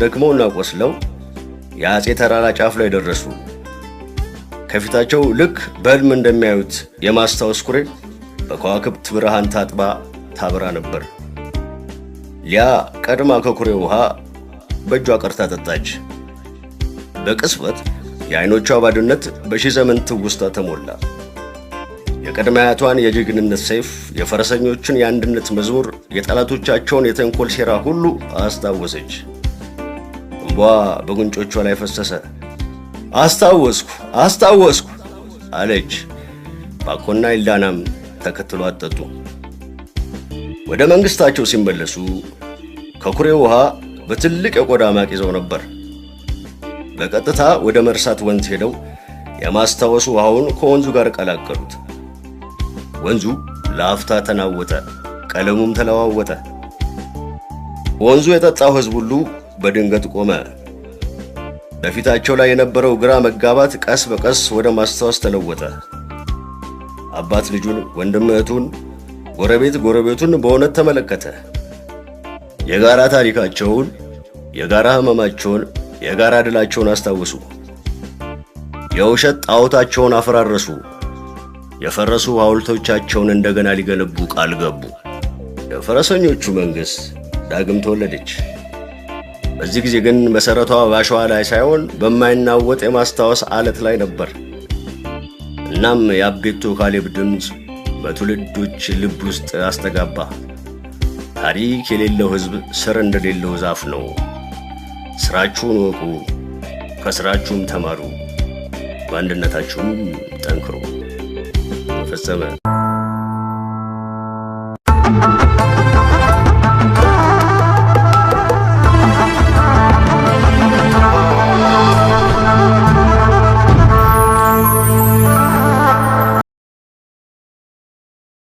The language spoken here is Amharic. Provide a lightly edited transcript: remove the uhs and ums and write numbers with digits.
ደክመውና ቆስለው የአጼ ተራራ ጫፍ ላይ ደረሱ። ከፊታቸው ልክ በህልም እንደሚያዩት የማስታወስ ኩሬ በከዋክብት ብርሃን ታጥባ ታበራ ነበር። ሊያ ቀድማ ከኩሬው ውሃ በእጇ ቀርታ ጠጣች። በቅጽበት የዓይኖቿ ባዶነት በሺህ ዘመን ትውስታ ተሞላ። የቀድመ አያቷን የጀግንነት ሰይፍ፣ የፈረሰኞችን የአንድነት መዝሙር፣ የጠላቶቻቸውን የተንኮል ሴራ ሁሉ አስታወሰች። እንቧ በጉንጮቿ ላይ ፈሰሰ። አስታወስኩ አለች። ባኮና ኢልዳናም ተከትሎ አጠጡ። ወደ መንግስታቸው ሲመለሱ ከኩሬው ውሃ በትልቅ የቆዳ ማቅ ይዘው ነበር። በቀጥታ ወደ መርሳት ወንዝ ሄደው የማስታወሱ ውሃውን ከወንዙ ጋር ቀላቀሉት። ወንዙ ለአፍታ ተናወጠ፣ ቀለሙም ተለዋወጠ። ወንዙ የጠጣው ህዝብ ሁሉ በድንገት ቆመ። በፊታቸው ላይ የነበረው ግራ መጋባት ቀስ በቀስ ወደ ማስታወስ ተለወጠ። አባት ልጁን፣ ወንድም እህቱን፣ ጎረቤቱን በእውነት ተመለከተ። የጋራ ታሪካቸውን፣ የጋራ ህመማቸውን፣ የጋራ ድላቸውን አስታወሱ። የውሸት ጣዖታቸውን አፈራረሱ። የፈረሱ ሐውልቶቻቸውን እንደገና ሊገነቡ ቃል ገቡ። የፈረሰኞቹ መንግስት ዳግም ተወለደች። በዚህ ጊዜ ግን መሰረቷ ባሸዋ ላይ ሳይሆን በማይናወጥ የማስታወስ አለት ላይ ነበር። እናም የአቤቶ ካሌብ ድምፅ በትውልዶች ልብ ውስጥ አስተጋባ። ታሪክ የሌለው ህዝብ ስር እንደሌለው ዛፍ ነው። ስራችሁን ወቁ፣ ከስራችሁም ተማሩ፣ በአንድነታችሁም ጠንክሩ። ፈጸመ።